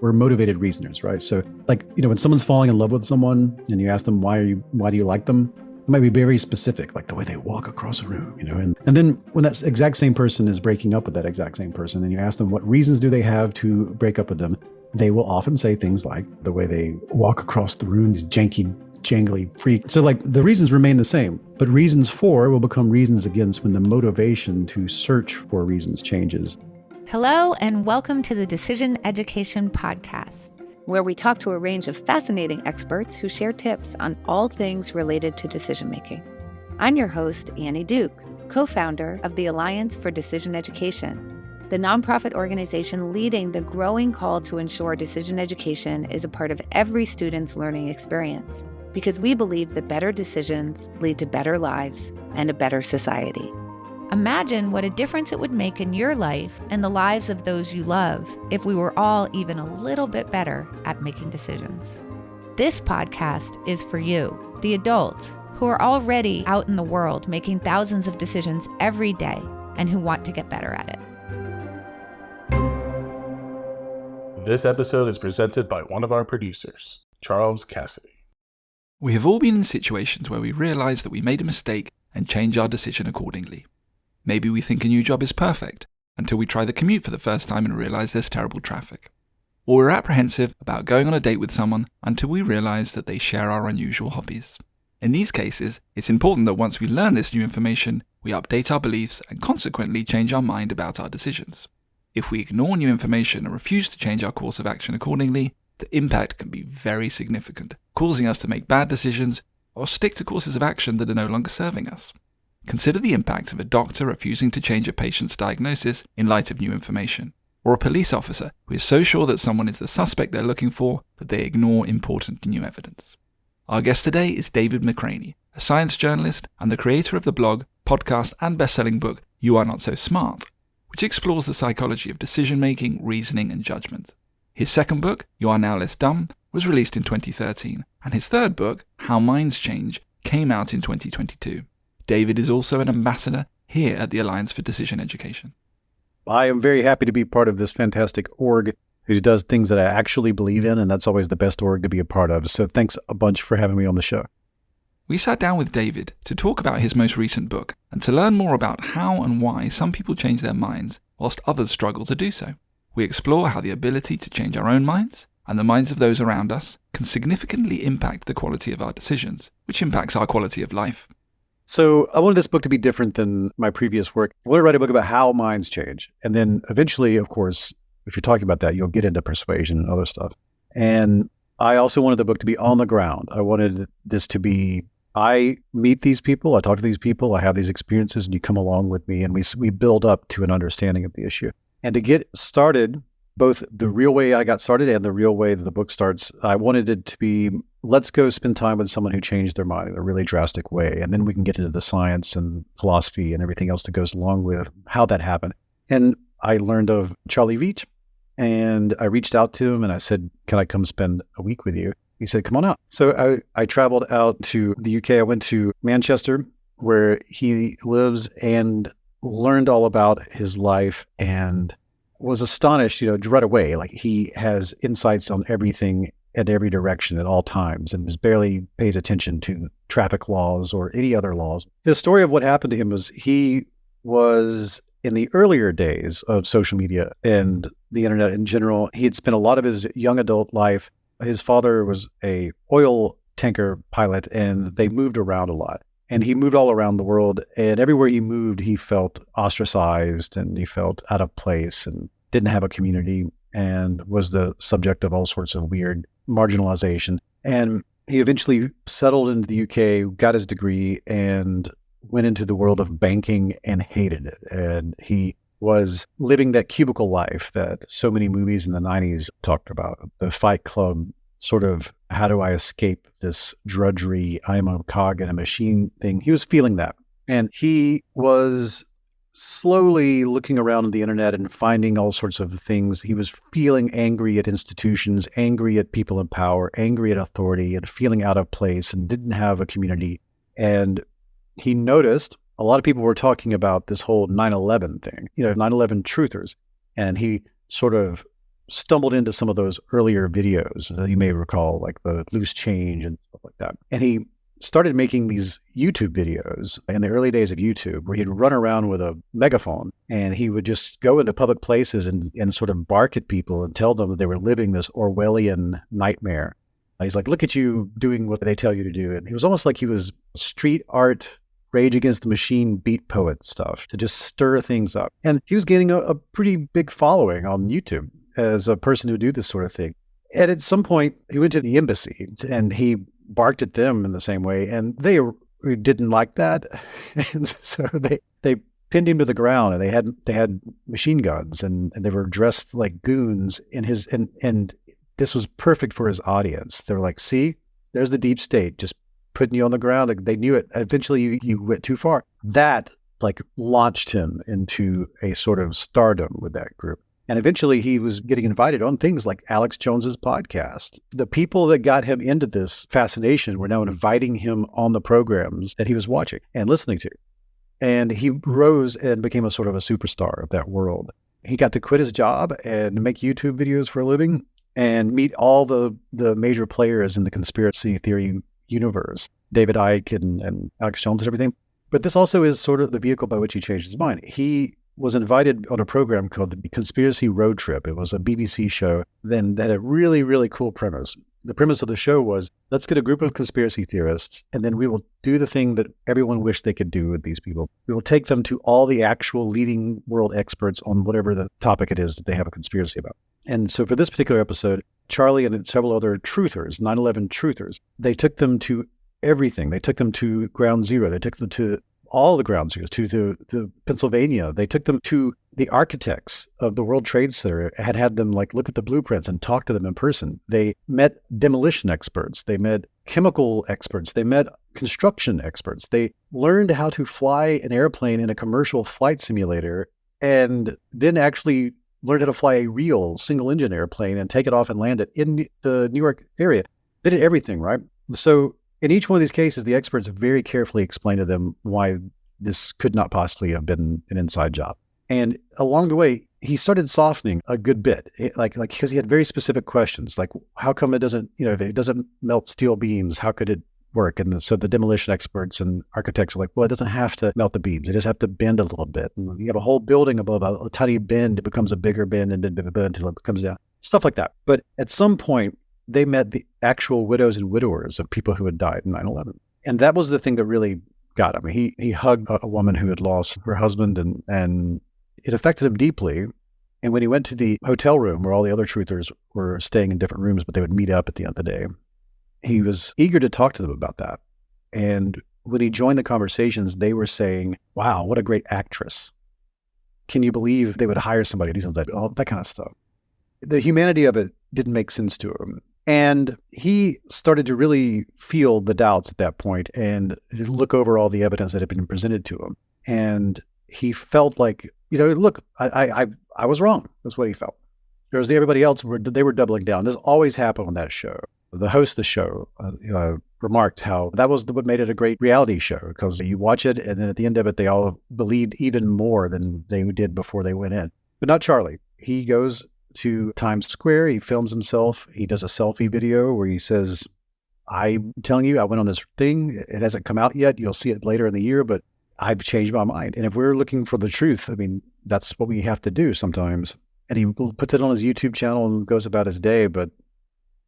We're motivated reasoners, right? So when someone's falling in love with someone and you ask them, why do you like them? It might be very specific, like the way they walk across a room, and then when that exact same person is breaking up with that exact same person and you ask them what reasons do they have to break up with them, they will often say things like the way they walk across the room, janky, jangly freak. So the reasons remain the same, but reasons for will become reasons against when the motivation to search for reasons changes. Hello, and welcome to the Decision Education Podcast, where we talk to a range of fascinating experts who share tips on all things related to decision-making. I'm your host, Annie Duke, co-founder of the Alliance for Decision Education, the nonprofit organization leading the growing call to ensure decision education is a part of every student's learning experience, because we believe that better decisions lead to better lives and a better society. Imagine what a difference it would make in your life and the lives of those you love if we were all even a little bit better at making decisions. This podcast is for you, the adults, who are already out in the world making thousands of decisions every day and who want to get better at it. This episode is presented by one of our producers, Charles Cassidy. We have all been in situations where we realize that we made a mistake and change our decision accordingly. Maybe we think a new job is perfect until we try the commute for the first time and realize there's terrible traffic. Or we're apprehensive about going on a date with someone until we realize that they share our unusual hobbies. In these cases, it's important that once we learn this new information, we update our beliefs and consequently change our mind about our decisions. If we ignore new information and refuse to change our course of action accordingly, the impact can be very significant, causing us to make bad decisions or stick to courses of action that are no longer serving us. Consider the impact of a doctor refusing to change a patient's diagnosis in light of new information, or a police officer who is so sure that someone is the suspect they're looking for that they ignore important new evidence. Our guest today is David McRaney, a science journalist and the creator of the blog, podcast, and best-selling book You Are Not So Smart, which explores the psychology of decision-making, reasoning, and judgment. His second book, You Are Now Less Dumb, was released in 2013, and his third book, How Minds Change, came out in 2022. David is also an ambassador here at the Alliance for Decision Education. I am very happy to be part of this fantastic org who does things that I actually believe in, and that's always the best org to be a part of. So thanks a bunch for having me on the show. We sat down with David to talk about his most recent book and to learn more about how and why some people change their minds whilst others struggle to do so. We explore how the ability to change our own minds and the minds of those around us can significantly impact the quality of our decisions, which impacts our quality of life. So I wanted this book to be different than my previous work. I wanted to write a book about how minds change. And then eventually, of course, if you're talking about that, you'll get into persuasion and other stuff. And I also wanted the book to be on the ground. I wanted this to be, I meet these people, I talk to these people, I have these experiences, and you come along with me, and we build up to an understanding of the issue. And to get started, both the real way I got started and the real way that the book starts, I wanted it to be, let's go spend time with someone who changed their mind in a really drastic way. And then we can get into the science and philosophy and everything else that goes along with how that happened. And I learned of Charlie Veitch, and I reached out to him and I said, can I come spend a week with you? He said, come on out. So I traveled out to the UK. I went to Manchester, where he lives, and learned all about his life and was astonished, right away. Like, he has insights on everything at every direction at all times, and just barely pays attention to traffic laws or any other laws. The story of what happened to him was he was in the earlier days of social media and the internet in general. He had spent a lot of his young adult life. His father was a oil tanker pilot, and they moved around a lot. And he moved all around the world, and everywhere he moved, he felt ostracized and he felt out of place and didn't have a community and was the subject of all sorts of weird marginalization. And he eventually settled into the UK, got his degree, and went into the world of banking and hated it. And he was living that cubicle life that so many movies in the 90s talked about, the Fight Club sort of, how do I escape this drudgery, I'm a cog in a machine thing. He was feeling that. And he was slowly looking around on the internet and finding all sorts of things. He was feeling angry at institutions, angry at people in power, angry at authority, and feeling out of place and didn't have a community. And he noticed a lot of people were talking about this whole 9/11 thing, 9/11 truthers. And he sort of stumbled into some of those earlier videos that you may recall, like the loose change and stuff like that. And he started making these YouTube videos in the early days of YouTube where he'd run around with a megaphone and he would just go into public places and sort of bark at people and tell them that they were living this Orwellian nightmare. He's like, look at you doing what they tell you to do. And he was almost like he was street art, Rage Against the Machine beat poet stuff to just stir things up. And he was gaining a pretty big following on YouTube as a person who would do this sort of thing. And at some point, he went to the embassy and he barked at them in the same way. And they didn't like that. And so they pinned him to the ground and they had machine guns and they were dressed like goons in his, and this was perfect for his audience. They were like, see, there's the deep state just putting you on the ground. Like, they knew it. Eventually you went too far. That like launched him into a sort of stardom with that group. And eventually he was getting invited on things like Alex Jones's podcast. The people that got him into this fascination were now inviting him on the programs that he was watching and listening to. And he rose and became a sort of a superstar of that world. He got to quit his job and make YouTube videos for a living and meet all the major players in the conspiracy theory universe, David Icke and Alex Jones and everything. But this also is sort of the vehicle by which he changed his mind. He was invited on a program called the Conspiracy Road Trip. It was a BBC show that had a really, really cool premise. The premise of the show was, let's get a group of conspiracy theorists, and then we will do the thing that everyone wished they could do with these people. We will take them to all the actual leading world experts on whatever the topic it is that they have a conspiracy about. And so for this particular episode, Charlie and several other truthers, 9/11 truthers, they took them to everything. They took them to Ground Zero. They took them to all the ground zeros, to Pennsylvania. They took them to the architects of the World Trade Center, had them like look at the blueprints and talk to them in person. They met demolition experts. They met chemical experts. They met construction experts. They learned how to fly an airplane in a commercial flight simulator and then actually learned how to fly a real single engine airplane and take it off and land it in the New York area. They did everything, right? So in each one of these cases, the experts very carefully explained to them why this could not possibly have been an inside job. And along the way, he started softening a good bit, like because he had very specific questions, like how come it doesn't, if it doesn't melt steel beams, how could it work? And so the demolition experts and architects are like, well, it doesn't have to melt the beams. It just have to bend a little bit. And you have a whole building above a tiny bend, it becomes a bigger bend and then until it comes down, stuff like that. But at some point, they met the actual widows and widowers of people who had died in 9/11. And that was the thing that really got him. He hugged a woman who had lost her husband and it affected him deeply. And when he went to the hotel room where all the other truthers were staying in different rooms, but they would meet up at the end of the day, he was eager to talk to them about that. And when he joined the conversations, they were saying, wow, what a great actress. Can you believe they would hire somebody to do something, all that kind of stuff? The humanity of it didn't make sense to him. And he started to really feel the doubts at that point and look over all the evidence that had been presented to him. And he felt like, look, I was wrong. That's what he felt. Whereas everybody else, they were doubling down. This always happened on that show. The host of the show remarked how that was what made it a great reality show, because you watch it and then at the end of it, they all believed even more than they did before they went in. But not Charlie. He goes to Times Square. He films himself. He does a selfie video where he says, I'm telling you, I went on this thing. It hasn't come out yet. You'll see it later in the year, but I've changed my mind. And if we're looking for the truth, that's what we have to do sometimes. And he puts it on his YouTube channel and goes about his day, but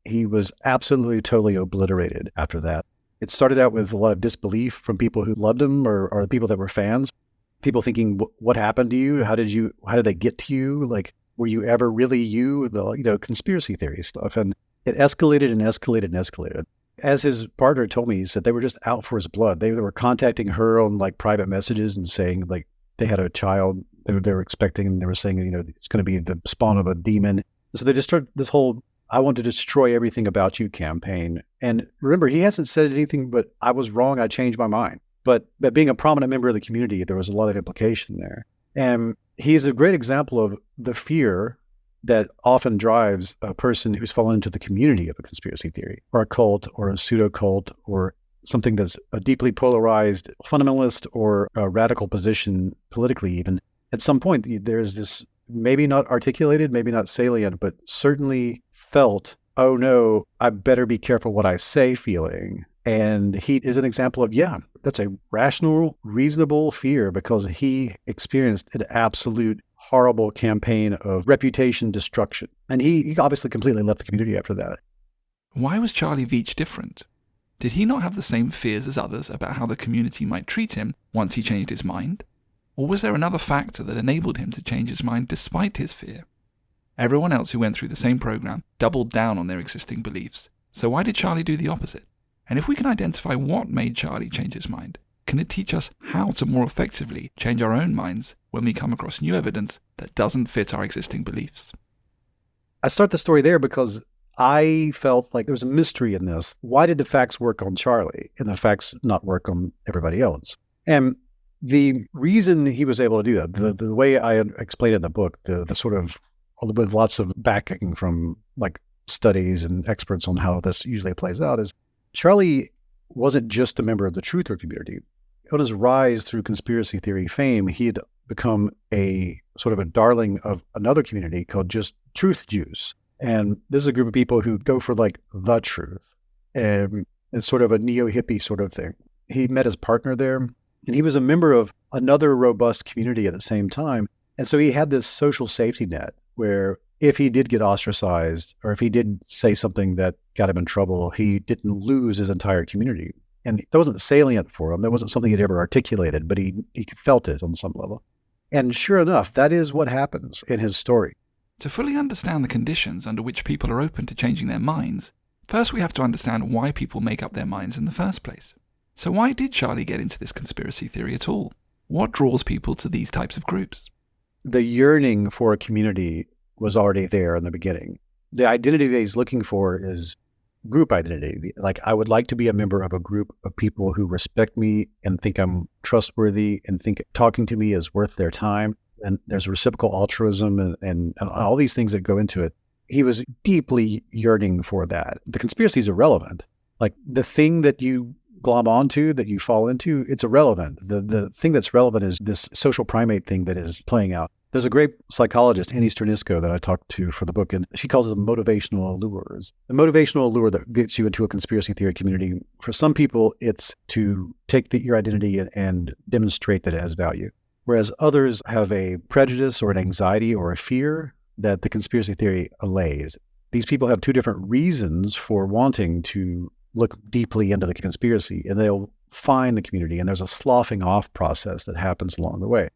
he was absolutely, totally obliterated after that. It started out with a lot of disbelief from people who loved him or the people that were fans. People thinking, what happened to you? How did they get to you? Like, were you ever really you? The conspiracy theory stuff. And it escalated and escalated and escalated. As his partner told me, he said they were just out for his blood. They were contacting her on like private messages and saying like they had a child they were expecting, and they were saying, it's going to be the spawn of a demon. So they just started this whole I want to destroy everything about you campaign. And remember, he hasn't said anything but I was wrong, I changed my mind. But being a prominent member of the community, there was a lot of implication there. And he's a great example of the fear that often drives a person who's fallen into the community of a conspiracy theory or a cult or a pseudo cult or something that's a deeply polarized fundamentalist or a radical position politically even. At some point, there's this maybe not articulated, maybe not salient, but certainly felt, oh no, I better be careful what I say feeling. And he is an example of, yeah, that's a rational, reasonable fear because he experienced an absolute horrible campaign of reputation destruction. And he obviously completely left the community after that. Why was Charlie Veitch different? Did he not have the same fears as others about how the community might treat him once he changed his mind? Or was there another factor that enabled him to change his mind despite his fear? Everyone else who went through the same program doubled down on their existing beliefs. So why did Charlie do the opposite? And if we can identify what made Charlie change his mind, can it teach us how to more effectively change our own minds when we come across new evidence that doesn't fit our existing beliefs? I start the story there because I felt like there was a mystery in this. Why did the facts work on Charlie and the facts not work on everybody else? And the reason he was able to do that, the way I explained it in the book, the sort of, with lots of backing from like studies and experts on how this usually plays out, is Charlie wasn't just a member of the truther community. On his rise through conspiracy theory fame, he had become a sort of a darling of another community called just Truth Juice. And this is a group of people who go for like the truth. And it's sort of a neo-hippie sort of thing. He met his partner there, and he was a member of another robust community at the same time. And so he had this social safety net where if he did get ostracized or if he did say something that got him in trouble, he didn't lose his entire community. And that wasn't salient for him. That wasn't something he'd ever articulated, but he felt it on some level. And sure enough, that is what happens in his story. To fully understand the conditions under which people are open to changing their minds, first we have to understand why people make up their minds in the first place. So why did Charlie get into this conspiracy theory at all? What draws people to these types of groups? The yearning for a community was already there in the beginning. The identity that he's looking for is group identity. Like, I would like to be a member of a group of people who respect me and think I'm trustworthy and think talking to me is worth their time. And there's reciprocal altruism and all these things that go into it. He was deeply yearning for that. The conspiracy is irrelevant. Like, the thing that you glom onto, that you fall into, it's irrelevant. The thing that's relevant is this social primate thing that is playing out. There's a great psychologist, Annie Sternisko, that I talked to for the book, and she calls it motivational allures. The motivational allure that gets you into a conspiracy theory community, for some people, it's to take your identity and demonstrate that it has value. Whereas others have a prejudice or an anxiety or a fear that the conspiracy theory allays. These people have two different reasons for wanting to look deeply into the conspiracy, and they'll find the community, and there's a sloughing off process that happens along the way.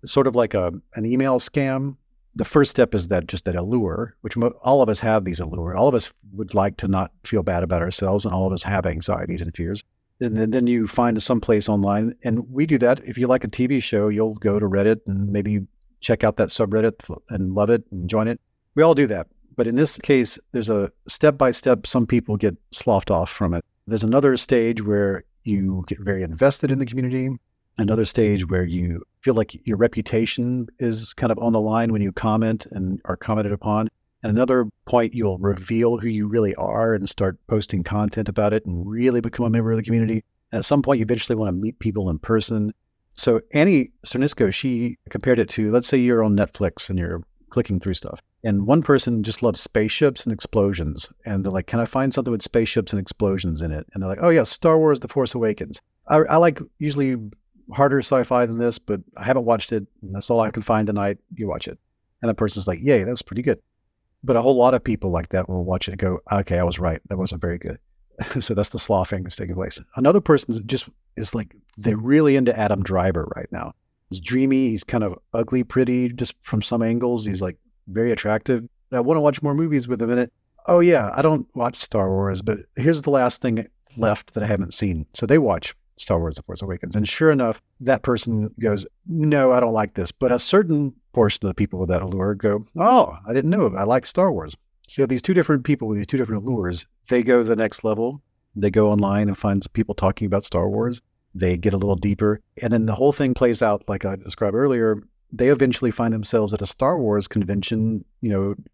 It's sort of like an email scam. The first step is that allure, which all of us have these allure. All of us would like to not feel bad about ourselves, and all of us have anxieties and fears. And then you find some place online, and we do that. If you like a TV show, you'll go to Reddit and maybe check out that subreddit and love it and join it. We all do that. But in this case, there's a step-by-step, some people get sloughed off from it. There's another stage where you get very invested in the community, another stage where you feel like your reputation is kind of on the line when you comment and are commented upon. And another point, you'll reveal who you really are and start posting content about it and really become a member of the community. And at some point, you eventually want to meet people in person. So Annie Sternisko, she compared it to, let's say you're on Netflix and you're clicking through stuff. And one person just loves spaceships and explosions. And they're like, can I find something with spaceships and explosions in it? And they're like, oh yeah, Star Wars, The Force Awakens. I like usually harder sci-fi than this, but I haven't watched it. And that's all I can find tonight. You watch it. And the person's like, yay, that's pretty good. But a whole lot of people like that will watch it and go, okay, I was right. That wasn't very good. So that's the sloughing that's taking place. Another person just is like, they're really into Adam Driver right now. He's dreamy. He's kind of ugly, pretty, just from some angles. He's like very attractive. I want to watch more movies with him in it. Oh yeah, I don't watch Star Wars, but here's the last thing left that I haven't seen. So they watch Star Wars: The Force Awakens. And sure enough, that person goes, no, I don't like this. But a certain portion of the people with that allure go, oh, I didn't know. I like Star Wars. So these two different people with these two different allures, they go to the next level. They go online and find some people talking about Star Wars. They get a little deeper. And then the whole thing plays out like I described earlier. They eventually find themselves at a Star Wars convention,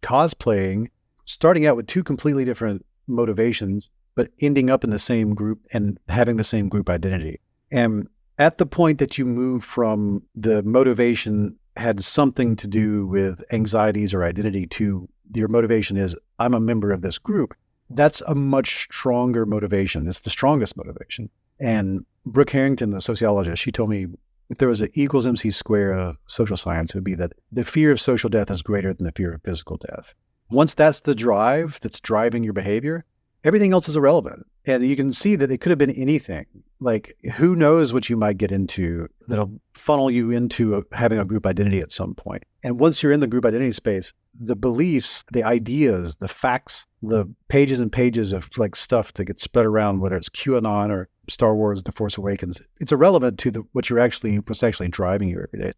cosplaying, starting out with two completely different motivations, but ending up in the same group and having the same group identity. And at the point that you move from the motivation had something to do with anxieties or identity to your motivation is, I'm a member of this group, that's a much stronger motivation. It's the strongest motivation. And Brooke Harrington, the sociologist, she told me if there was an equals MC square of social science, it would be that the fear of social death is greater than the fear of physical death. Once that's the drive that's driving your behavior, everything else is irrelevant. And you can see that it could have been anything. Like, who knows what you might get into that'll funnel you into having a group identity at some point. And once you're in the group identity space, the beliefs, the ideas, the facts, the pages and pages of like stuff that gets spread around, whether it's QAnon or Star Wars, The Force Awakens, it's irrelevant to what's actually driving you every day.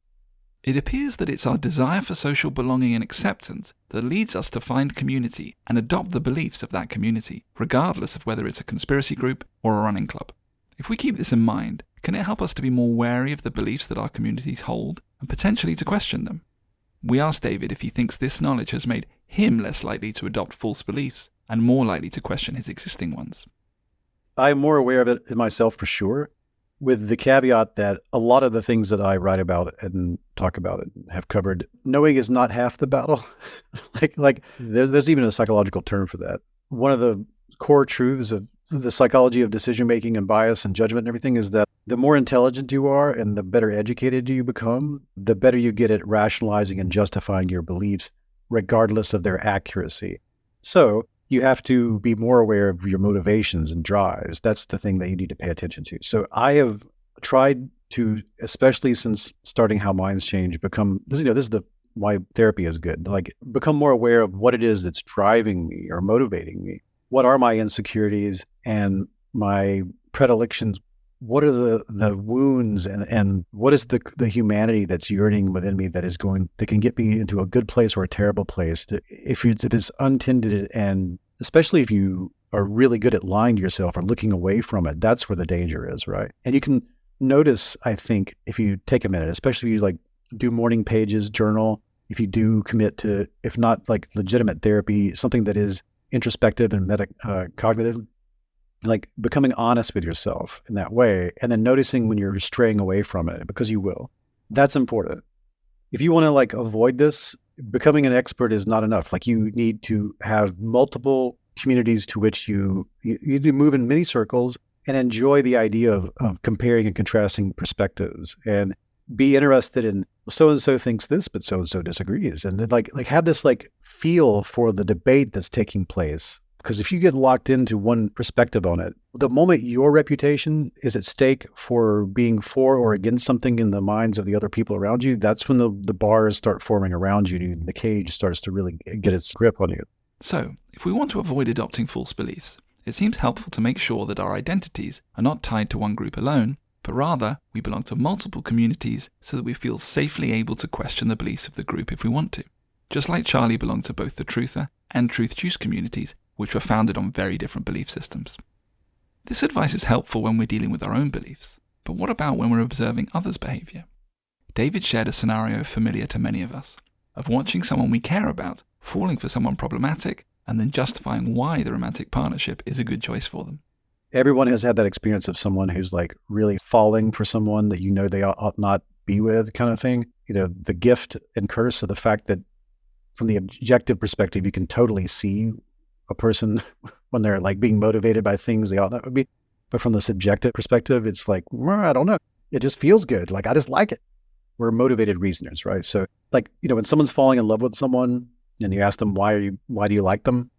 It appears that it's our desire for social belonging and acceptance that leads us to find community and adopt the beliefs of that community, regardless of whether it's a conspiracy group or a running club. If we keep this in mind, can it help us to be more wary of the beliefs that our communities hold and potentially to question them? We asked David if he thinks this knowledge has made him less likely to adopt false beliefs and more likely to question his existing ones. I'm more aware of it in myself for sure, with the caveat that a lot of the things that I write about and talk about and have covered, knowing is not half the battle. like there's even a psychological term for that. One of the core truths of the psychology of decision-making and bias and judgment and everything is that the more intelligent you are and the better educated you become, the better you get at rationalizing and justifying your beliefs, regardless of their accuracy. So you have to be more aware of your motivations and drives. That's the thing that you need to pay attention to. So I have tried to, especially since starting How Minds Change, become, this is why therapy is good, like become more aware of what it is that's driving me or motivating me. What are my insecurities and my predilections? What are the wounds and what is the humanity that's yearning within me that can get me into a good place or a terrible place? If it's untended, and especially if you are really good at lying to yourself or looking away from it, that's where the danger is, right? And you can notice, I think, if you take a minute, especially if you like do morning pages, journal, if you do commit to, if not like legitimate therapy, something that is introspective and cognitive, like becoming honest with yourself in that way, and then noticing when you're straying away from it, because you will. That's important. If you want to like avoid this, becoming an expert is not enough. Like you need to have multiple communities to which you need to move in many circles and enjoy the idea of comparing and contrasting perspectives, and be interested in so-and-so thinks this, but so-and-so disagrees. And then like have this like feel for the debate that's taking place. Because if you get locked into one perspective on it, the moment your reputation is at stake for being for or against something in the minds of the other people around you, that's when the bars start forming around you and the cage starts to really get its grip on you. So, if we want to avoid adopting false beliefs, it seems helpful to make sure that our identities are not tied to one group alone, but rather we belong to multiple communities so that we feel safely able to question the beliefs of the group if we want to. Just like Charlie belonged to both the Truther and Truth Juice communities, which were founded on very different belief systems. This advice is helpful when we're dealing with our own beliefs, but what about when we're observing others' behavior? David shared a scenario familiar to many of us, of watching someone we care about falling for someone problematic and then justifying why the romantic partnership is a good choice for them. Everyone has had that experience of someone who's like really falling for someone that you know they ought not be with, kind of thing. You know, the gift and curse of the fact that from the objective perspective, you can totally see a person when they're like being motivated by things they ought not be. But from the subjective perspective, it's like, well, I don't know. It just feels good. Like, I just like it. We're motivated reasoners, right? So like, you know, when someone's falling in love with someone and you ask them, why do you like them?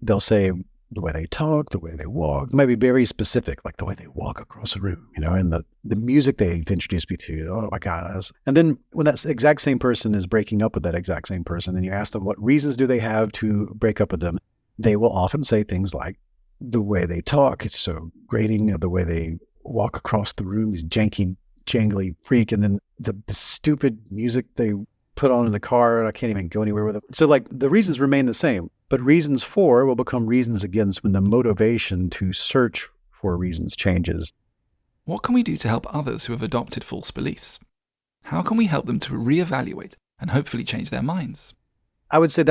They'll say the way they talk, the way they walk. It might be very specific, like the way they walk across a room, you know, and the music they've introduced me to. Oh my God. And then when that exact same person is breaking up with that exact same person and you ask them what reasons do they have to break up with them, they will often say things like the way they talk, it's so grating, the way they walk across the room, this janky, jangly freak, and then the stupid music they put on in the car, and I can't even go anywhere with it. So like the reasons remain the same, but reasons for will become reasons against when the motivation to search for reasons changes. What can we do to help others who have adopted false beliefs? How can we help them to reevaluate and hopefully change their minds? I would say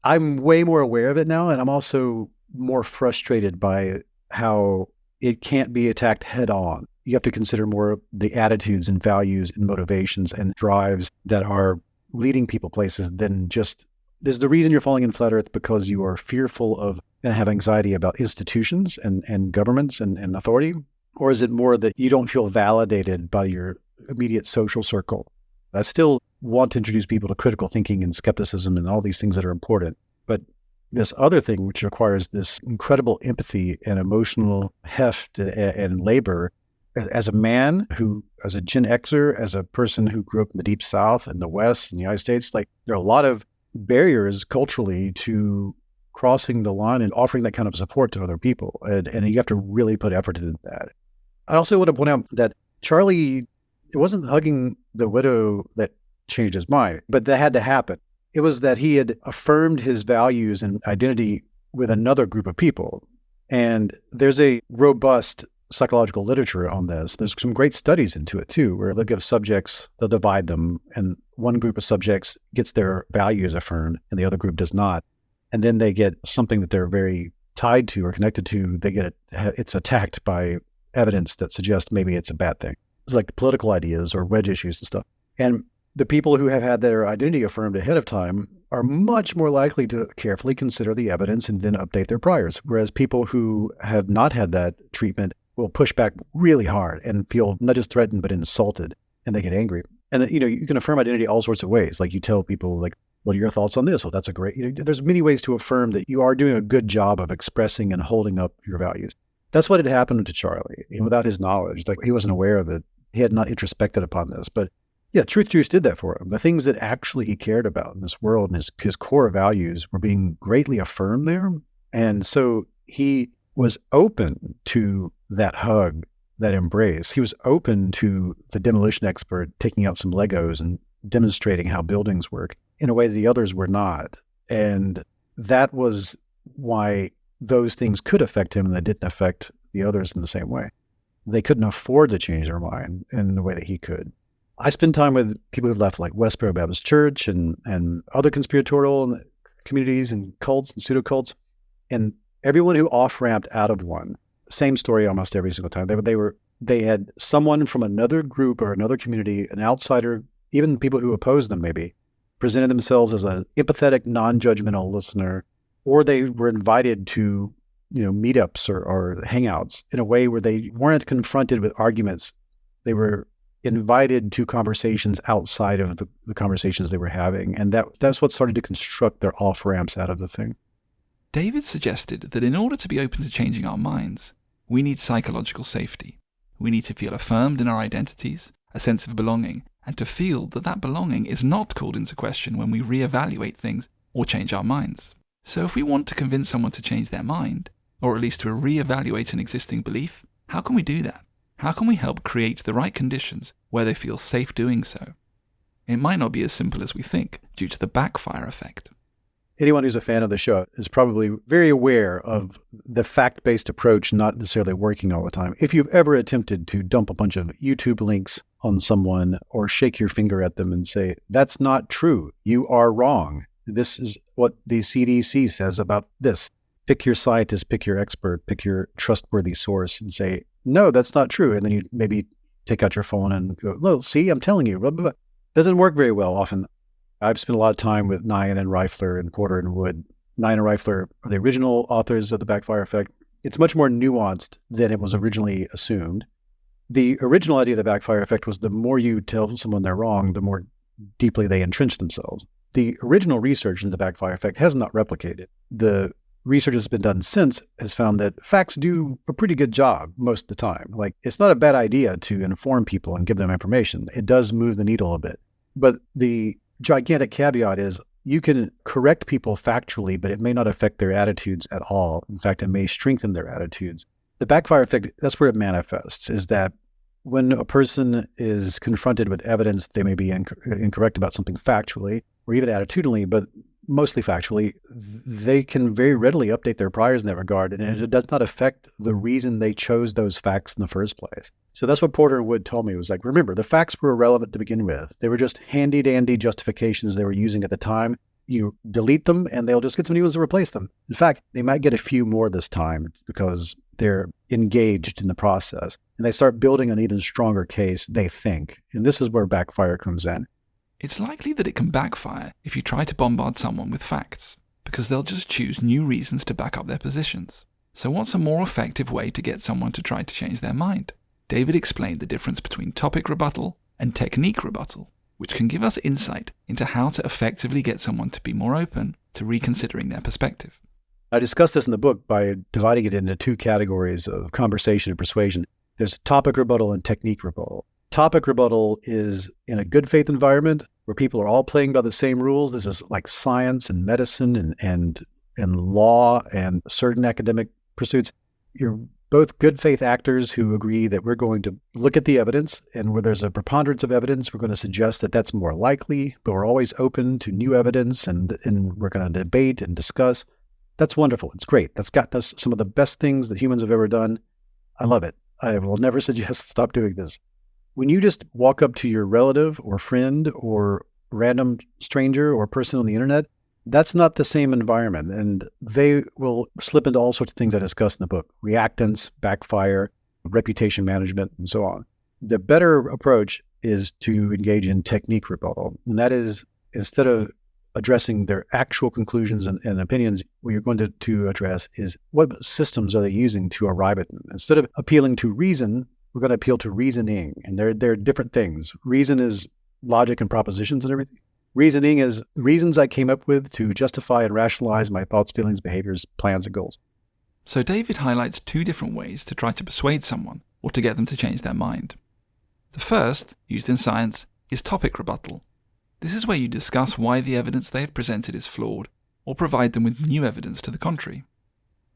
I'm way more aware of it now, and I'm also more frustrated by how it can't be attacked head on. You have to consider more the attitudes and values and motivations and drives that are leading people places than just, is the reason you're falling in flat earth because you are fearful of and have anxiety about institutions and governments and authority? Or is it more that you don't feel validated by your immediate social circle? I still want to introduce people to critical thinking and skepticism and all these things that are important. But this other thing, which requires this incredible empathy and emotional heft and labor, as a man who, as a Gen Xer, as a person who grew up in the Deep South and the West and the United States, like there are a lot of barriers culturally to crossing the line and offering that kind of support to other people. And you have to really put effort into that. I also want to point out that Charlie, it wasn't hugging the widow that changed his mind, but that had to happen. It was that he had affirmed his values and identity with another group of people. And there's a robust psychological literature on this. There's some great studies into it too, where they'll give subjects, they'll divide them, and one group of subjects gets their values affirmed and the other group does not. And then they get something that they're very tied to or connected to, it's attacked by evidence that suggests maybe it's a bad thing. It's like political ideas or wedge issues and stuff. And the people who have had their identity affirmed ahead of time are much more likely to carefully consider the evidence and then update their priors. Whereas people who have not had that treatment will push back really hard and feel not just threatened, but insulted, and they get angry. And you can affirm identity all sorts of ways. Like you tell people, like, what are your thoughts on this? Oh, that's a great, there's many ways to affirm that you are doing a good job of expressing and holding up your values. That's what had happened to Charlie without his knowledge. Like he wasn't aware of it. He had not introspected upon this, but yeah, Truth Juice did that for him. The things that actually he cared about in this world and his core values were being greatly affirmed there. And so he was open to that hug, that embrace. He was open to the demolition expert taking out some Legos and demonstrating how buildings work in a way that the others were not. And that was why those things could affect him and they didn't affect the others in the same way. They couldn't afford to change their mind in the way that he could. I spend time with people who've left like Westboro Baptist Church and other conspiratorial communities and cults and pseudo-cults. And everyone who off-ramped out of one, same story almost every single time. They had someone from another group or another community, an outsider, even people who opposed them maybe, presented themselves as an empathetic, non-judgmental listener, or they were invited to meetups or hangouts in a way where they weren't confronted with arguments. They were invited to conversations outside of the conversations they were having. And that's what started to construct their off-ramps out of the thing. David suggested that in order to be open to changing our minds, we need psychological safety. We need to feel affirmed in our identities, a sense of belonging, and to feel that belonging is not called into question when we reevaluate things or change our minds. So if we want to convince someone to change their mind, or at least to reevaluate an existing belief, how can we do that? How can we help create the right conditions where they feel safe doing so? It might not be as simple as we think due to the backfire effect. Anyone who's a fan of the show is probably very aware of the fact-based approach not necessarily working all the time. If you've ever attempted to dump a bunch of YouTube links on someone or shake your finger at them and say, that's not true, you are wrong, this is what the CDC says about this. Pick your scientist, pick your expert, pick your trustworthy source and say, no, that's not true. And then you maybe take out your phone and go, well, see, I'm telling you. Blah, blah, blah. Doesn't work very well often. I've spent a lot of time with Nyan and Reifler and Porter and Wood. Nyan and Reifler are the original authors of the backfire effect. It's much more nuanced than it was originally assumed. The original idea of the backfire effect was the more you tell someone they're wrong, the more deeply they entrench themselves. The original research into the backfire effect has not replicated. The research that's been done since has found that facts do a pretty good job most of the time. Like, it's not a bad idea to inform people and give them information. It does move the needle a bit. But the gigantic caveat is you can correct people factually, but it may not affect their attitudes at all. In fact, it may strengthen their attitudes. The backfire effect, that's where it manifests, is that when a person is confronted with evidence, they may be incorrect about something factually or even attitudinally, but mostly factually, they can very readily update their priors in that regard, and it does not affect the reason they chose those facts in the first place. So that's what Porter and Wood told me. It was like, remember, the facts were irrelevant to begin with. They were just handy-dandy justifications they were using at the time. You delete them, and they'll just get some new ones to replace them. In fact, they might get a few more this time because they're engaged in the process, and they start building an even stronger case, they think. And this is where backfire comes in. It's likely that it can backfire if you try to bombard someone with facts, because they'll just choose new reasons to back up their positions. So what's a more effective way to get someone to try to change their mind? David explained the difference between topic rebuttal and technique rebuttal, which can give us insight into how to effectively get someone to be more open to reconsidering their perspective. I discussed this in the book by dividing it into two categories of conversation and persuasion. There's topic rebuttal and technique rebuttal. Topic rebuttal is in a good faith environment where people are all playing by the same rules. This is like science and medicine and law and certain academic pursuits. You're both good faith actors who agree that we're going to look at the evidence, and where there's a preponderance of evidence, we're going to suggest that that's more likely, but we're always open to new evidence and we're going to debate and discuss. That's wonderful. It's great. That's gotten us some of the best things that humans have ever done. I love it. I will never suggest stop doing this. When you just walk up to your relative or friend or random stranger or person on the internet, that's not the same environment. And they will slip into all sorts of things I discussed in the book: reactance, backfire, reputation management, and so on. The better approach is to engage in technique rebuttal. And that is, instead of addressing their actual conclusions and opinions, what you're going to address is what systems are they using to arrive at them. Instead of appealing to reason, we're going to appeal to reasoning. And they're different things. Reason is logic and propositions and everything. Reasoning is reasons I came up with to justify and rationalize my thoughts, feelings, behaviors, plans, and goals. So David highlights two different ways to try to persuade someone or to get them to change their mind. The first, used in science, is topic rebuttal. This is where you discuss why the evidence they have presented is flawed, or provide them with new evidence to the contrary.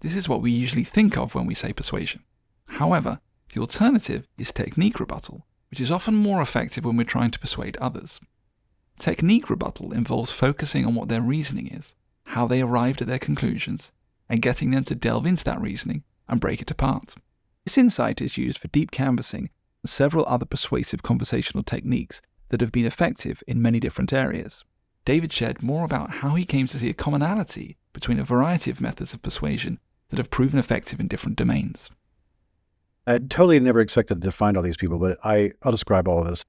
This is what we usually think of when we say persuasion. However, the alternative is technique rebuttal, which is often more effective when we're trying to persuade others. Technique rebuttal involves focusing on what their reasoning is, how they arrived at their conclusions, and getting them to delve into that reasoning and break it apart. This insight is used for deep canvassing and several other persuasive conversational techniques that have been effective in many different areas. David shared more about how he came to see a commonality between a variety of methods of persuasion that have proven effective in different domains. I totally never expected to find all these people, but I'll describe all of this.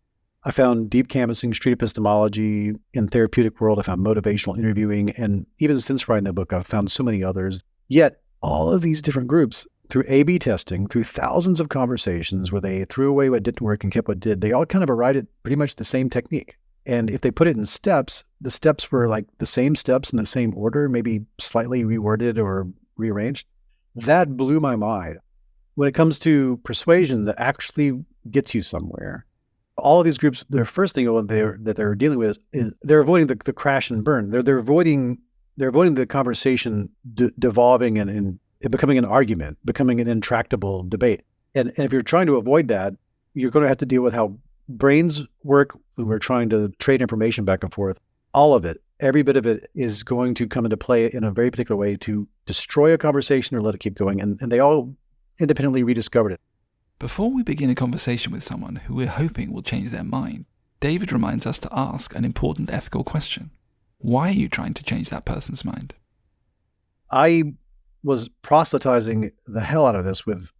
I found deep canvassing, street epistemology. In therapeutic world, I found motivational interviewing. And even since writing the book, I've found so many others. Yet all of these different groups, through A/B testing, through thousands of conversations where they threw away what didn't work and kept what did, they all kind of arrived at pretty much the same technique. And if they put it in steps, the steps were like the same steps in the same order, maybe slightly reworded or rearranged. That blew my mind. When it comes to persuasion that actually gets you somewhere, all of these groups, their first thing that they're dealing with is they're avoiding the crash and burn. They're avoiding the conversation devolving and becoming an argument, becoming an intractable debate. And if you're trying to avoid that, you're going to have to deal with how brains work when we're trying to trade information back and forth. All of it, every bit of it is going to come into play in a very particular way to destroy a conversation or let it keep going. And they all independently rediscovered it. Before we begin a conversation with someone who we're hoping will change their mind, David reminds us to ask an important ethical question. Why are you trying to change that person's mind? I was proselytizing the hell out of this with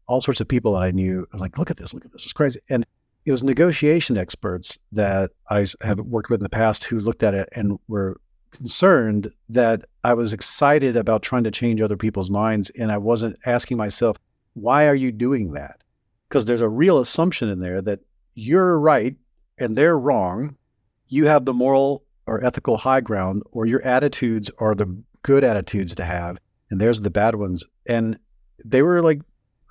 all sorts of people that I knew. I was like, look at this, it's crazy. And it was negotiation experts that I have worked with in the past who looked at it and were concerned that I was excited about trying to change other people's minds. And I wasn't asking myself, why are you doing that? Because there's a real assumption in there that you're right and they're wrong. You have the moral or ethical high ground, or your attitudes are the good attitudes to have, and there's the bad ones. And they were like,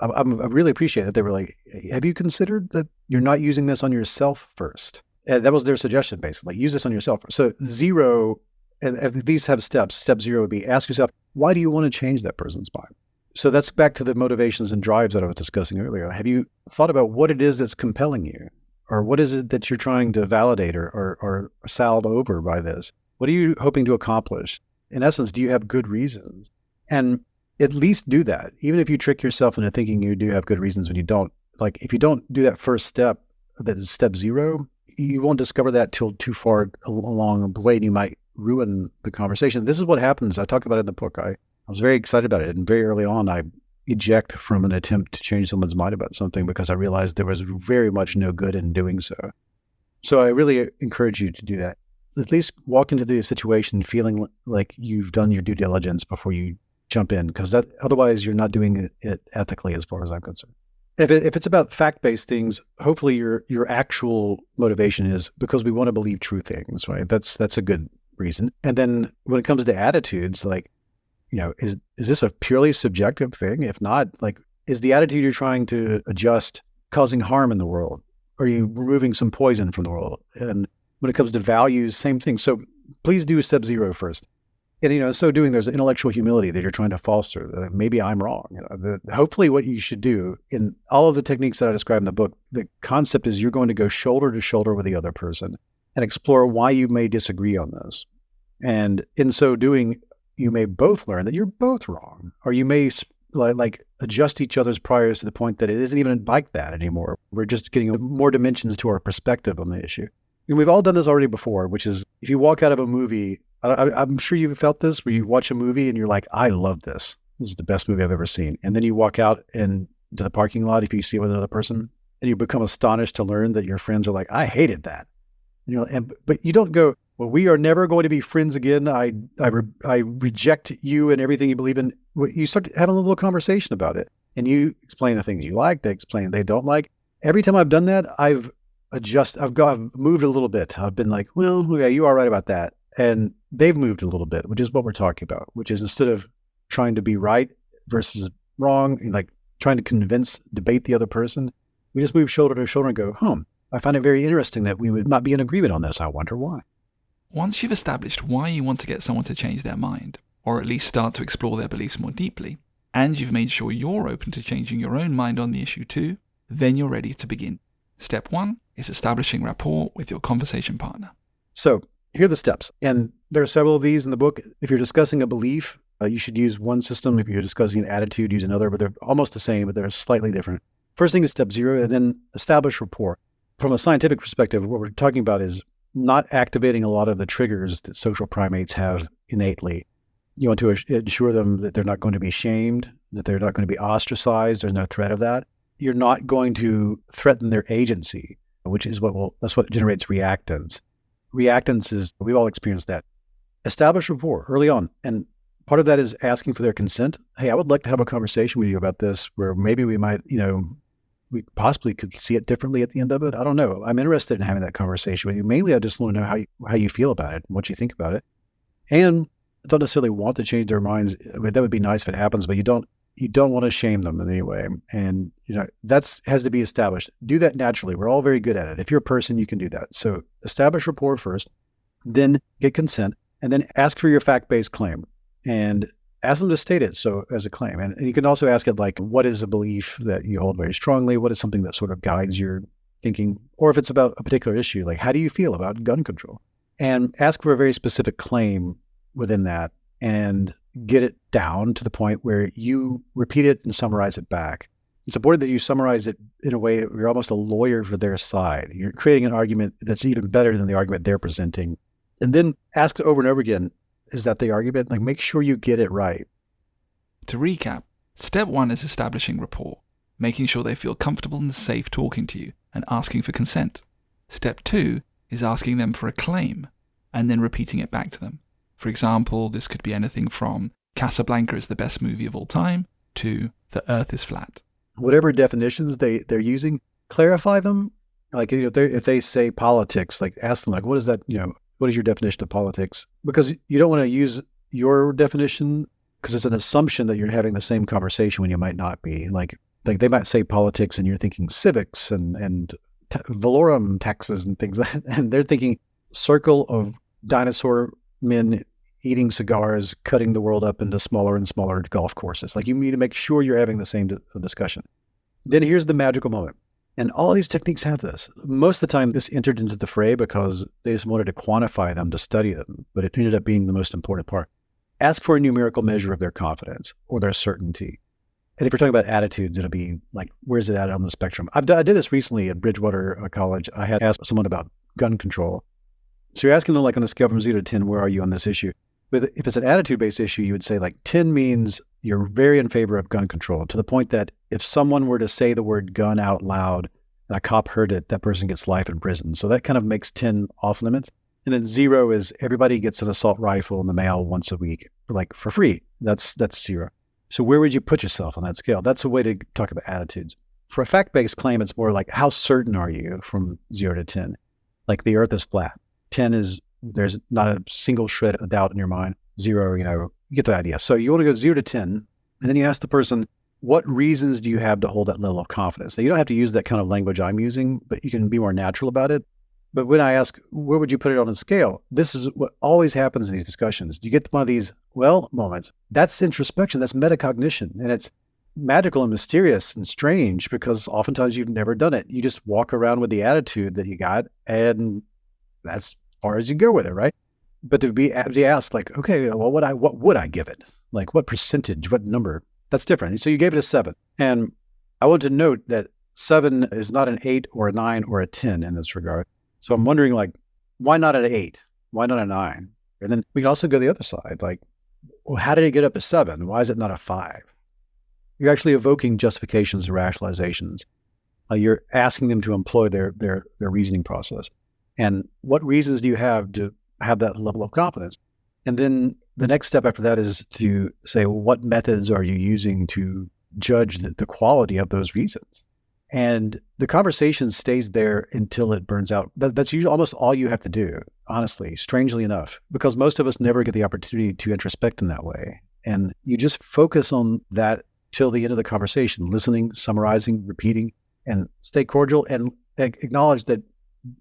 I really appreciate that. They were like, have you considered that you're not using this on yourself first? And that was their suggestion, basically. Use this on yourself. So zero, and these have steps. Step zero would be ask yourself, why do you want to change that person's mind? So that's back to the motivations and drives that I was discussing earlier. Have you thought about what it is that's compelling you? Or what is it that you're trying to validate or salve over by this? What are you hoping to accomplish? In essence, do you have good reasons? And at least do that. Even if you trick yourself into thinking you do have good reasons when you don't. Like if you don't do that first step, that is step zero, you won't discover that till too far along the way, and you might ruin the conversation. This is what happens. I talk about it in the book. I was very excited about it. And very early on, I eject from an attempt to change someone's mind about something because I realized there was very much no good in doing so. So I really encourage you to do that. At least walk into the situation feeling like you've done your due diligence before you jump in, because that otherwise you're not doing it ethically as far as I'm concerned. If it's about fact-based things, hopefully your actual motivation is because we want to believe true things, right? That's a good reason. And then when it comes to attitudes, like, is this a purely subjective thing? If not, like, is the attitude you're trying to adjust causing harm in the world? Are you removing some poison from the world? And when it comes to values, same thing. So please do step 0 first. And, so doing, there's intellectual humility that you're trying to foster. Maybe I'm wrong. Hopefully what you should do in all of the techniques that I describe in the book, the concept is you're going to go shoulder to shoulder with the other person and explore why you may disagree on this. And in so doing, you may both learn that you're both wrong, or you may like adjust each other's priors to the point that it isn't even like that anymore. We're just getting more dimensions to our perspective on the issue. And we've all done this already before, which is if you walk out of a movie, I'm sure you've felt this, where you watch a movie and you're like, I love this. This is the best movie I've ever seen. And then you walk out into the parking lot, if you see it with another person, and you become astonished to learn that your friends are like, I hated that. But you don't go, well, we are never going to be friends again. I reject you and everything you believe in. You start having a little conversation about it, and you explain the things you like, they explain they don't like. Every time I've done that, I've moved a little bit. I've been like, well, yeah, you are right about that. And they've moved a little bit, which is what we're talking about, which is instead of trying to be right versus wrong, like trying to debate the other person, we just move shoulder to shoulder and go, I find it very interesting that we would not be in agreement on this. I wonder why. Once you've established why you want to get someone to change their mind, or at least start to explore their beliefs more deeply, and you've made sure you're open to changing your own mind on the issue too, then you're ready to begin. Step 1 is establishing rapport with your conversation partner. So here are the steps. And there are several of these in the book. If you're discussing a belief, you should use one system. If you're discussing an attitude, use another, but they're almost the same, but they're slightly different. First thing is step 0, and then establish rapport. From a scientific perspective, what we're talking about is not activating a lot of the triggers that social primates have innately. You want to ensure them that they're not going to be shamed, that they're not going to be ostracized. There's no threat of that. You're not going to threaten their agency, which is that's what generates reactance. Reactance is, we've all experienced that. Establish rapport early on. And part of that is asking for their consent. Hey, I would like to have a conversation with you about this where maybe we might, we possibly could see it differently at the end of it. I don't know. I'm interested in having that conversation with you. Mainly, I just want to know how you feel about it and what you think about it. And I don't necessarily want to change their minds. I mean, that would be nice if it happens, but you don't want to shame them in any way. And, that has to be established. Do that naturally. We're all very good at it. If you're a person, you can do that. So establish rapport first, then get consent, and then ask for your fact-based claim. And ask them to state it as a claim. And you can also ask it like, what is a belief that you hold very strongly? What is something that sort of guides your thinking? Or if it's about a particular issue, like how do you feel about gun control? And ask for a very specific claim within that and get it down to the point where you repeat it and summarize it back. It's important that you summarize it in a way that you're almost a lawyer for their side. You're creating an argument that's even better than the argument they're presenting. And then ask over and over again, is that the argument? Like, make sure you get it right. To recap, step 1 is establishing rapport, making sure they feel comfortable and safe talking to you and asking for consent. Step 2 is asking them for a claim and then repeating it back to them. For example, this could be anything from Casablanca is the best movie of all time to the earth is flat. Whatever definitions they're using, clarify them. Like, if they say politics, like ask them, like, what is that, what is your definition of politics? Because you don't want to use your definition because it's an assumption that you're having the same conversation when you might not be. Like they might say politics and you're thinking civics and valorum taxes and things like that. And they're thinking circle of dinosaur men eating cigars, cutting the world up into smaller and smaller golf courses. Like, you need to make sure you're having the same discussion. Then here's the magical moment. And all these techniques have this. Most of the time, this entered into the fray because they just wanted to quantify them, to study them, but it ended up being the most important part. Ask for a numerical measure of their confidence or their certainty. And if you're talking about attitudes, it'll be like, where's it at on the spectrum? I did this recently at Bridgewater College. I had asked someone about gun control. So you're asking them, like, on a scale from 0 to 10, where are you on this issue? But if it's an attitude-based issue, you would say, like, 10 means you're very in favor of gun control, to the point that if someone were to say the word gun out loud, and a cop heard it, that person gets life in prison. So that kind of makes 10 off limits. And then 0 is everybody gets an assault rifle in the mail once a week, like for free. That's 0. So where would you put yourself on that scale? That's a way to talk about attitudes. For a fact-based claim, it's more like, how certain are you from 0 to 10? Like the earth is flat. 10 is, there's not a single shred of doubt in your mind. 0, you get the idea. So you want to go 0 to 10, and then you ask the person, what reasons do you have to hold that level of confidence? Now, you don't have to use that kind of language I'm using, but you can be more natural about it. But when I ask, where would you put it on a scale? This is what always happens in these discussions. You get one of these, moments. That's introspection. That's metacognition. And it's magical and mysterious and strange because oftentimes you've never done it. You just walk around with the attitude that you got, and that's as far as you go with it, right? But to be asked, like, okay, well, what would I give it? Like, what percentage, what number? That's different. So you gave it a 7. And I want to note that 7 is not an 8 or a 9 or a 10 in this regard. So I'm wondering, like, why not an 8? Why not a 9? And then we can also go the other side. Like, well, how did it get up to 7? Why is it not a 5? You're actually evoking justifications and rationalizations. You're asking them to employ their reasoning process. And what reasons do you have to have that level of confidence? And then the next step after that is to say, well, what methods are you using to judge the quality of those reasons? And the conversation stays there until it burns out. That's usually almost all you have to do, honestly, strangely enough, because most of us never get the opportunity to introspect in that way. And you just focus on that till the end of the conversation, listening, summarizing, repeating, and stay cordial and acknowledge that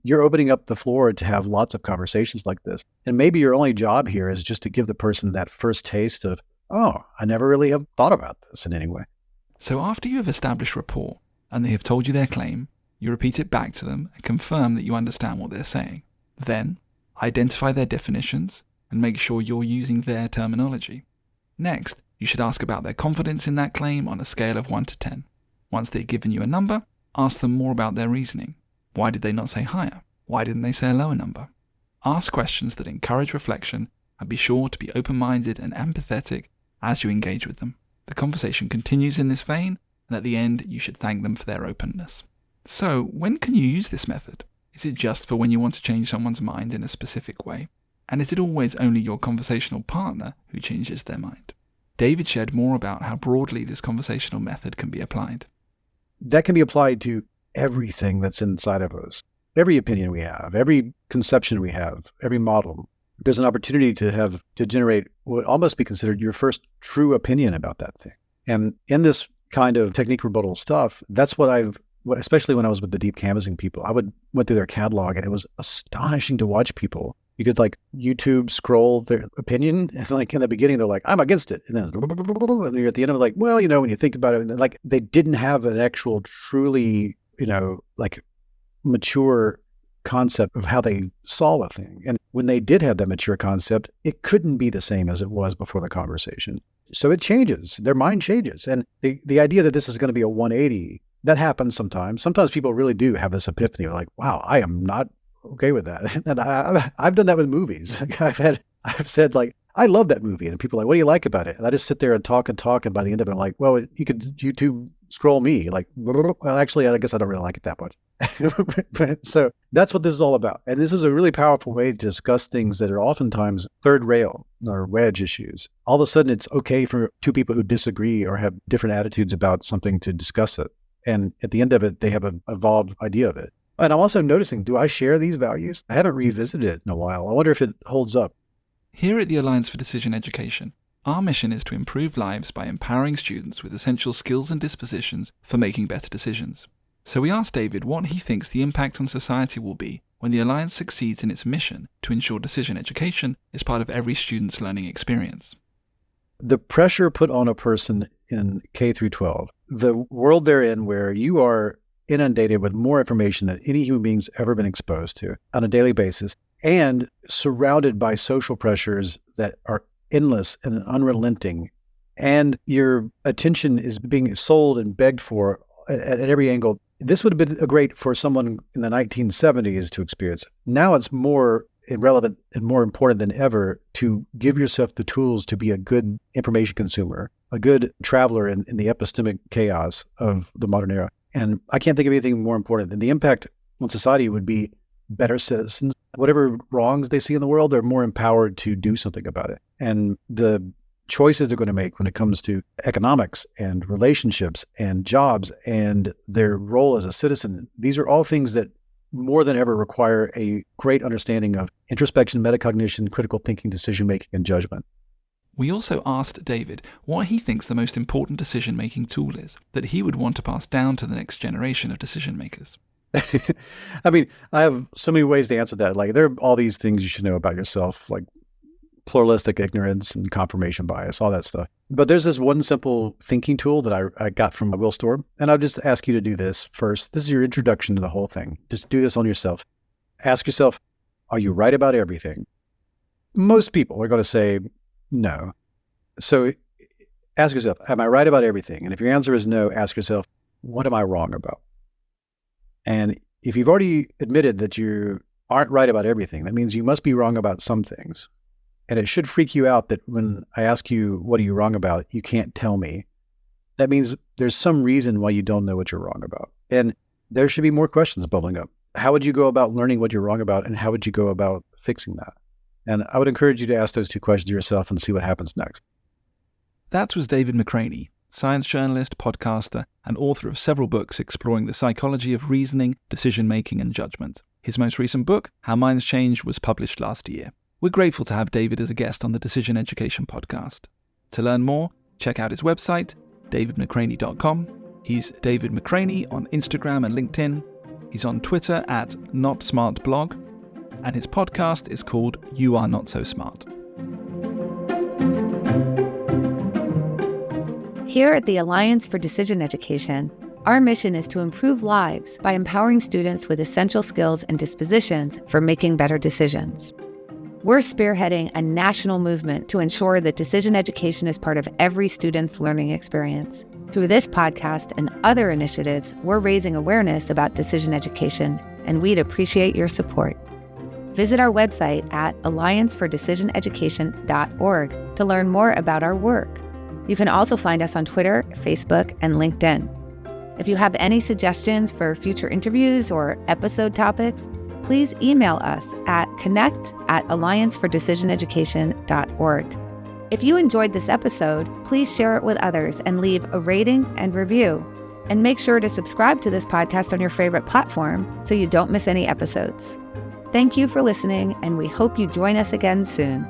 you're opening up the floor to have lots of conversations like this. And maybe your only job here is just to give the person that first taste of, oh, I never really have thought about this in any way. So after you have established rapport and they have told you their claim, you repeat it back to them and confirm that you understand what they're saying. Then, identify their definitions and make sure you're using their terminology. Next, you should ask about their confidence in that claim on a scale of 1 to 10. Once they've given you a number, ask them more about their reasoning. Why did they not say higher? Why didn't they say a lower number? Ask questions that encourage reflection and be sure to be open-minded and empathetic as you engage with them. The conversation continues in this vein, and at the end, you should thank them for their openness. So, when can you use this method? Is it just for when you want to change someone's mind in a specific way? And is it always only your conversational partner who changes their mind? David shared more about how broadly this conversational method can be applied. That can be applied to everything that's inside of us. Every opinion we have, every conception we have, every model. There's an opportunity to generate what would almost be considered your first true opinion about that thing. And in this kind of technique rebuttal stuff, that's what especially when I was with the deep canvassing people, went through their catalog, and it was astonishing to watch people. You could YouTube scroll their opinion, and in the beginning, they're like, I'm against it. And then you're at the end of it, well, when you think about it, and they didn't have an actual truly, mature concept of how they saw a thing. And when they did have that mature concept, it couldn't be the same as it was before the conversation. So it changes. Their mind changes. And the idea that this is going to be a 180, that happens sometimes. Sometimes people really do have this epiphany, like, wow, I am not okay with that. And I've done that with movies. I've said, I love that movie. And people are like, what do you like about it? And I just sit there and talk. And by the end of it, I'm like, well, you could YouTube scroll me. Well, actually, I guess I don't really like it that much. So that's what this is all about. And this is a really powerful way to discuss things that are oftentimes third rail or wedge issues. All of a sudden, it's okay for two people who disagree or have different attitudes about something to discuss it. And at the end of it, they have an evolved idea of it. And I'm also noticing, do I share these values? I haven't revisited it in a while. I wonder if it holds up. Here at the Alliance for Decision Education, our mission is to improve lives by empowering students with essential skills and dispositions for making better decisions. So we asked David what he thinks the impact on society will be when the Alliance succeeds in its mission to ensure decision education is part of every student's learning experience. The pressure put on a person in K through 12, the world they're in where you are inundated with more information than any human being's ever been exposed to on a daily basis, and surrounded by social pressures that are endless and unrelenting, and your attention is being sold and begged for at every angle. This would have been great for someone in the 1970s to experience. Now it's more relevant and more important than ever to give yourself the tools to be a good information consumer, a good traveler in the epistemic chaos of the modern era. And I can't think of anything more important than the impact on society would be better citizens. Whatever wrongs they see in the world, they're more empowered to do something about it. And the choices they're going to make when it comes to economics and relationships and jobs and their role as a citizen, these are all things that more than ever require a great understanding of introspection, metacognition, critical thinking, decision-making, and judgment. We also asked David what he thinks the most important decision-making tool is that he would want to pass down to the next generation of decision-makers. I mean, I have so many ways to answer that. Like, there are all these things you should know about yourself, like pluralistic ignorance and confirmation bias, all that stuff. But there's this one simple thinking tool that I got from Will Storm, and I'll just ask you to do this first. This is your introduction to the whole thing. Just do this on yourself. Ask yourself, are you right about everything? Most people are going to say no. So ask yourself, am I right about everything? And if your answer is no, ask yourself, what am I wrong about? And if you've already admitted that you aren't right about everything, that means you must be wrong about some things. And it should freak you out that when I ask you, what are you wrong about? You can't tell me. That means there's some reason why you don't know what you're wrong about. And there should be more questions bubbling up. How would you go about learning what you're wrong about? And how would you go about fixing that? And I would encourage you to ask those two questions to yourself and see what happens next. That was David McRaney, science journalist, podcaster, and author of several books exploring the psychology of reasoning, decision-making, and judgment. His most recent book, How Minds Change, was published last year. We're grateful to have David as a guest on the Decision Education podcast. To learn more, check out his website, davidmcraney.com. He's David McRaney on Instagram and LinkedIn. He's on Twitter at NotSmartBlog. And his podcast is called You Are Not So Smart. Here at the Alliance for Decision Education, our mission is to improve lives by empowering students with essential skills and dispositions for making better decisions. We're spearheading a national movement to ensure that decision education is part of every student's learning experience. Through this podcast and other initiatives, we're raising awareness about decision education, and we'd appreciate your support. Visit our website at alliancefordecisioneducation.org to learn more about our work. You can also find us on Twitter, Facebook, and LinkedIn. If you have any suggestions for future interviews or episode topics, please email us at connect@alliancefordecisioneducation.org. If you enjoyed this episode, please share it with others and leave a rating and review. And make sure to subscribe to this podcast on your favorite platform so you don't miss any episodes. Thank you for listening, and we hope you join us again soon.